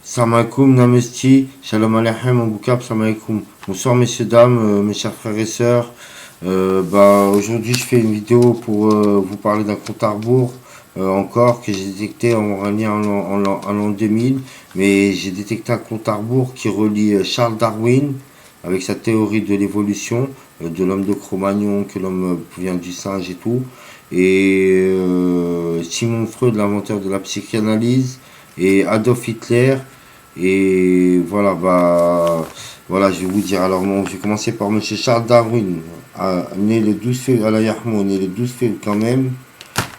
Salam alaikum, Namesti, Shalom Aleichem, Mboukab, Salam alaikum. Bonsoir messieurs, dames, mes chers frères et sœurs. Aujourd'hui je fais une vidéo pour vous parler d'un compte à rebours encore que j'ai détecté en lien en l'an 2000. Mais j'ai détecté un compte à rebours qui relie Charles Darwin avec sa théorie de l'évolution de l'homme de Cro-Magnon, que l'homme vient du singe et tout. Et Sigmund Freud, l'inventeur de la psychanalyse, et Adolf Hitler. Et voilà, je vais vous dire. Alors, bon, je vais commencer par monsieur Charles Darwin, né le 12 février, né le 12 février quand même.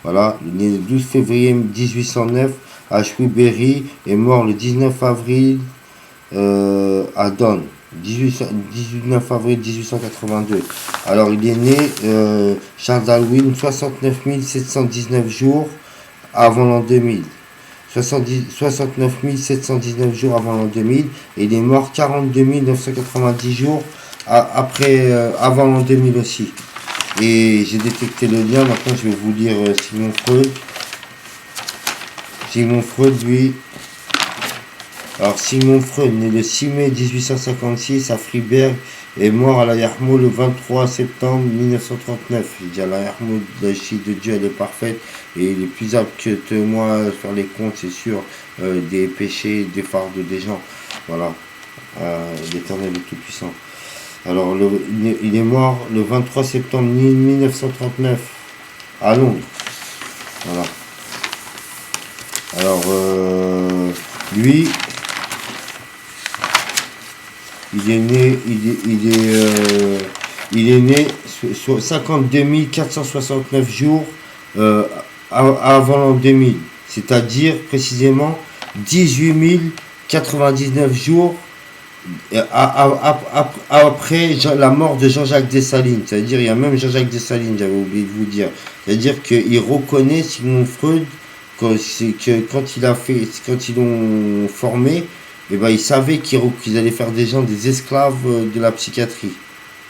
Voilà, né le 12 février 1809 à Shrewsbury et mort le 19 avril à Donne. 19 avril 1882. Alors, il est né, Charles Darwin, 69 719 jours avant l'an 2000. 69 719 jours avant l'an 2000, et il est mort 42 990 jours avant l'an 2000 aussi. Et j'ai détecté le lien. Maintenant je vais vous lire Sigmund Freud. Sigmund Freud, lui. Alors Sigmund Freud, né le 6 mai 1856 à Freiberg, est mort à la Yarmouk le 23 septembre 1939. Il dit à la Yarmouk, la chute de Dieu elle est parfaite et il est plus apte que moi à faire les comptes, c'est sûr, des péchés, des fardes des gens. Voilà, l'Éternel est tout puissant. Alors il est mort le 23 septembre 1939 à Londres. Voilà. Alors lui, il est né 52 469 jours avant l'an 2000, c'est-à-dire précisément 18 099 jours après la mort de Jean-Jacques Dessalines. C'est-à-dire, il y a même Jean-Jacques Dessalines, j'avais oublié de vous dire. C'est-à-dire qu'il reconnaît Sigmund Freud quand ils l'ont formé. Et ben, il savait qu'ils allaient faire des gens des esclaves de la psychiatrie.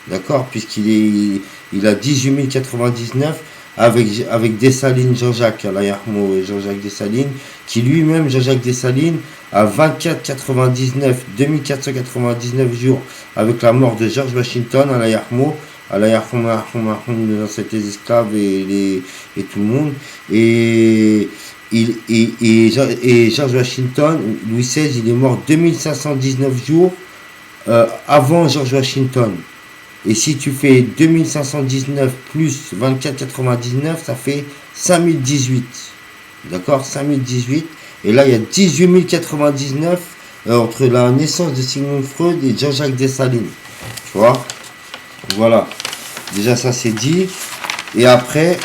D'accord? Puisqu'il a 18 099 avec Dessalines, Jean-Jacques, Jean-Jacques Dessalines, qui lui-même, Jean-Jacques Dessalines, a 2499 jours avec la mort de George Washington à la Yarmouk, dans cet esclaves et tout le monde. Et George Washington, Louis XVI, il est mort 2519 jours avant George Washington. Et si tu fais 2519 plus 2499, ça fait 5018. D'accord? 5018. Et là, il y a 18 099 entre la naissance de Sigmund Freud et Jean-Jacques Dessalines. Tu vois? Voilà. Déjà, ça c'est dit. Et après,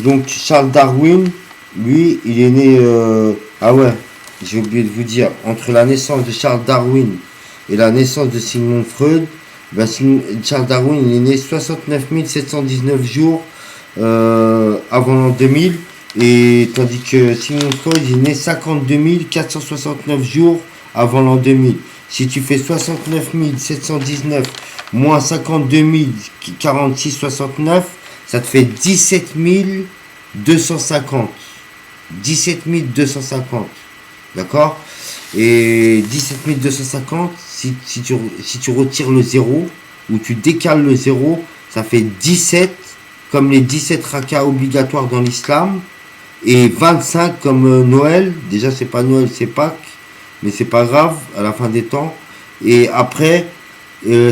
donc Charles Darwin, lui, il est né... j'ai oublié de vous dire, entre la naissance de Charles Darwin et la naissance de Sigmund Freud, Charles Darwin, il est né 69 719 jours avant l'an 2000, et tandis que Sigmund Freud, il est né 52 469 jours avant l'an 2000. Si tu fais 69 719 moins 52 46 69, ça te fait 17 250. 17 250. D'accord? Et 17 250, si tu retires le 0, ou tu décales le 0, ça fait 17, comme les 17 rakas obligatoires dans l'islam, et 25 comme Noël. Déjà, c'est pas Noël, c'est Pâques, mais c'est pas grave, à la fin des temps. Et après,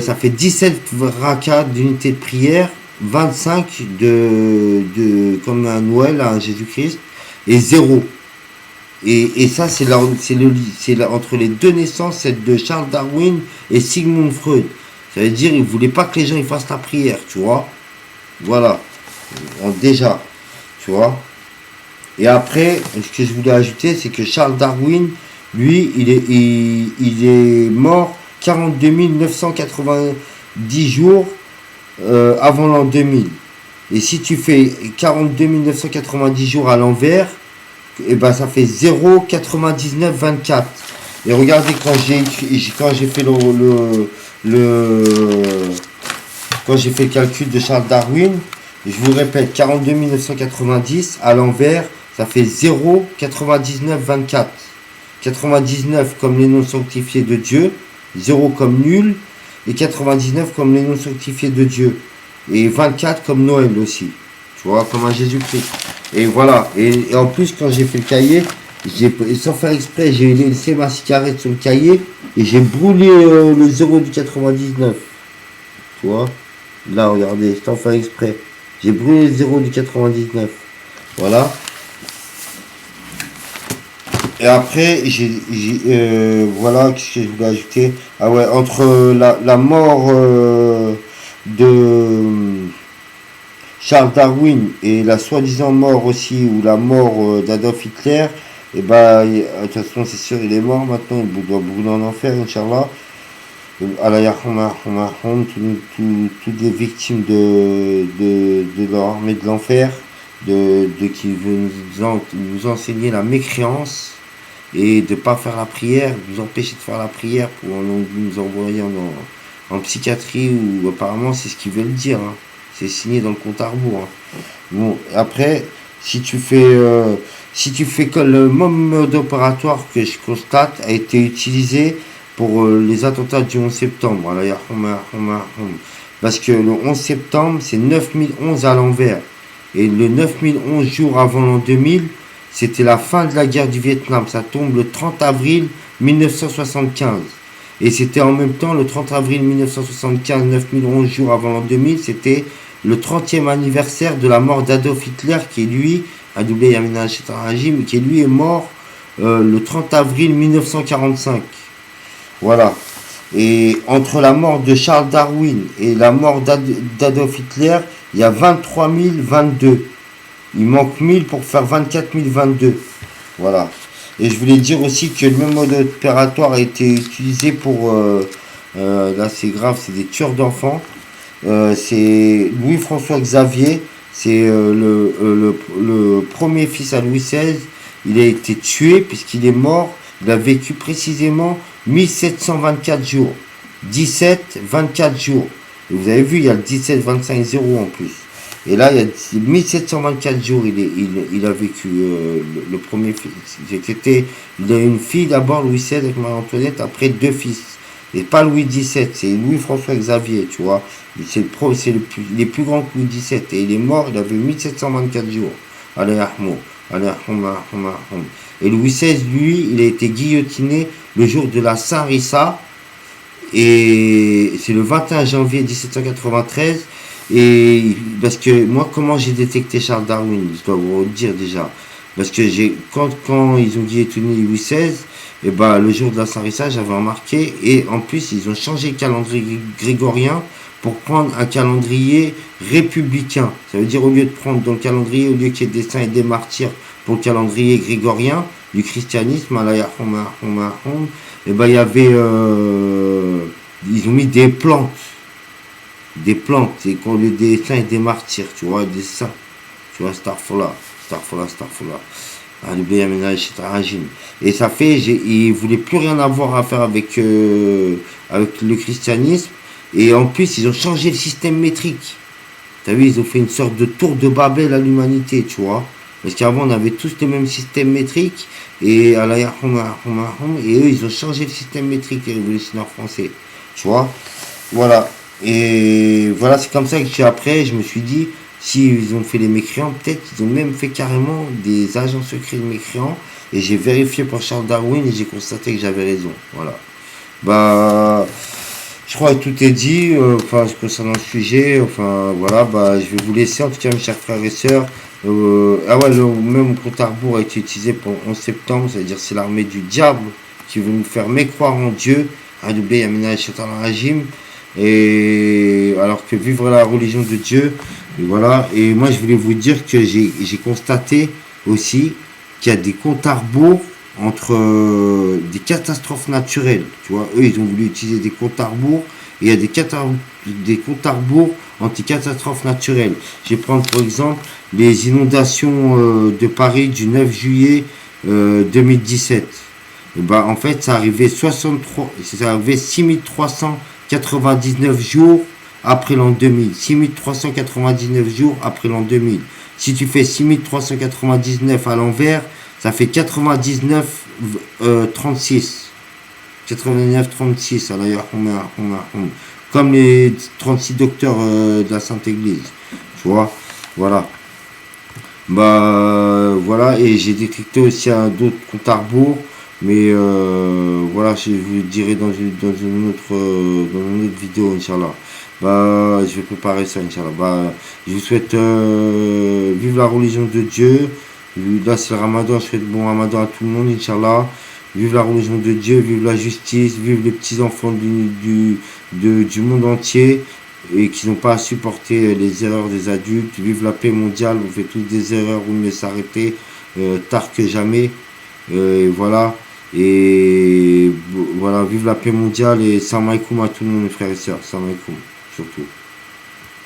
ça fait 17 rakas d'unité de prière, 25 comme un Noël à Jésus-Christ, et 0. Et ça, c'est entre les deux naissances, celle de Charles Darwin et Sigmund Freud. Ça veut dire, il ne voulait pas que les gens ils fassent la prière, tu vois. Voilà. Déjà, tu vois. Et après, ce que je voulais ajouter, c'est que Charles Darwin, lui, il est mort 42 990 jours avant l'an 2000. Et si tu fais 42 990 jours à l'envers, et ben ça fait 0,9924. Et regardez, quand j'ai fait quand j'ai fait le calcul de Charles Darwin, je vous répète, 42 990 à l'envers, ça fait 0, 99, 24. 99 comme les noms sanctifiés de Dieu, 0 comme nul, et 99 comme les noms sanctifiés de Dieu. Et 24 comme Noël aussi. Tu vois, comme un Jésus-Christ. Et voilà. Et en plus, quand j'ai fait le cahier, sans faire exprès, j'ai laissé ma cigarette sur le cahier et j'ai brûlé le 0 du 99. Tu vois, là, regardez, sans faire exprès. J'ai brûlé le 0 du 99. Voilà. Et après, voilà, ce que je voulais ajouter. Ah ouais, entre la mort de Charles Darwin et la soi-disant mort aussi, ou la mort d'Adolf Hitler, et bah, de toute façon, c'est sûr, il est mort maintenant, il doit brûler en enfer, Inch'Allah. Allah yarham, toutes les victimes de l'armée de l'enfer, qui veut nous enseigner la mécréance et de ne pas faire la prière, nous empêcher de faire la prière pour nous envoyer en psychiatrie, ou apparemment c'est ce qu'ils veulent dire. Hein. C'est signé dans le compte à rebours. Hein. Bon, après, si tu fais que le mode opératoire que je constate a été utilisé pour les attentats du 11 septembre. Parce que le 11 septembre, c'est 9011 à l'envers. Et le 9011 jours avant l'an 2000, c'était la fin de la guerre du Vietnam. Ça tombe le 30 avril 1975. Et c'était en même temps, le 30 avril 1975, 9011 jours avant l'an 2000, c'était le 30e anniversaire de la mort d'Adolf Hitler, qui est lui, qui est lui est mort le 30 avril 1945. Voilà. Et entre la mort de Charles Darwin et la mort d'Adolf Hitler, il y a 23 022. Il manque 1000 pour faire 24 022. Voilà. Et je voulais dire aussi que le même mode opératoire a été utilisé pour... là, c'est grave, c'est des tueurs d'enfants. C'est Louis-François Xavier. C'est le premier fils à Louis XVI. Il a été tué puisqu'il est mort. Il a vécu précisément 1724 jours. 17, 24 jours. Et vous avez vu, il y a le 17, 25, 0 en plus. Et là, il y a 1724 jours, il a vécu le premier fils. Il a une fille d'abord, Louis XVI avec Marie-Antoinette, après 2 fils. Et pas Louis XVII, c'est Louis-François Xavier, tu vois. Il est plus grand que Louis XVII. Et il est mort, il avait 1724 jours. Allez, Ahmo. Et Louis XVI, lui, il a été guillotiné le jour de la Saint-Rissa. Et c'est le 21 janvier 1793. Et parce que moi, comment j'ai détecté Charles Darwin, je dois vous le dire déjà. Parce que quand ils ont guillotiné Louis XVI, et ben, le jour de la Saint-Rissa, j'avais remarqué. Et en plus, ils ont changé le calendrier grégorien pour prendre un calendrier républicain. Ça veut dire, au lieu de prendre dans le calendrier, au lieu qu'il y ait des saints et des martyrs pour le calendrier grégorien du christianisme, et ben, il y avait, ils ont mis des plantes, et qu'on lieu des saints et des martyrs, tu vois, des saints, tu vois, starfola. Et ça fait, ils voulaient plus rien avoir à faire avec le christianisme. Et en plus, ils ont changé le système métrique. T'as vu, ils ont fait une sorte de tour de Babel à l'humanité, tu vois. Parce qu'avant, on avait tous les mêmes systèmes métriques. Et eux, ils ont changé le système métrique, les révolutionnaires français. Tu vois. Voilà. Et voilà, c'est comme ça que après, je me suis dit, si ils ont fait les mécréants, peut-être qu'ils ont même fait carrément des agents secrets de mécréants. Et j'ai vérifié pour Charles Darwin et j'ai constaté que j'avais raison. Voilà. Bah, je crois que tout est dit, concernant le sujet. Enfin, voilà, bah, je vais vous laisser, en tout cas, mes chers frères et sœurs. Ah ouais, le même compte à rebours a été utilisé pour 11 septembre, c'est-à-dire c'est l'armée du diable qui veut nous faire mécroire en Dieu. Et alors que vivre la religion de Dieu, et voilà. Et moi, je voulais vous dire que j'ai constaté aussi qu'il y a des comptes à rebours entre des catastrophes naturelles. Tu vois, eux, ils ont voulu utiliser des comptes à rebours. Et il y a des comptes à rebours anti-catastrophes naturelles. Je vais prendre pour exemple les inondations de Paris du 9 juillet 2017. Et ben, en fait, ça arrivait 6399 jours après l'an 2000. 6399 jours après l'an 2000. Si tu fais 6399 à l'envers, ça fait 99 36. 89 36. Alors, comme les 36 docteurs de la Sainte Église. Tu vois, voilà. Bah voilà, et j'ai détecté aussi d'autres comptes à rebours, mais voilà, je vous le dirai dans une autre vidéo, Inch'Allah. Bah, je vais préparer ça, Inch'Allah. Bah, je vous souhaite vive la religion de Dieu. Là, c'est le Ramadan, je souhaite bon Ramadan à tout le monde, Inch'Allah. Vive la religion de Dieu, vive la justice, vive les petits-enfants du monde entier et qui n'ont pas à supporter les erreurs des adultes. Vive la paix mondiale, on fait tous des erreurs, ou mieux s'arrêter tard que jamais. Et voilà. Et voilà, vive la paix mondiale et salam alaikum à tout le monde, mes frères et sœurs. Salam alaikum, surtout.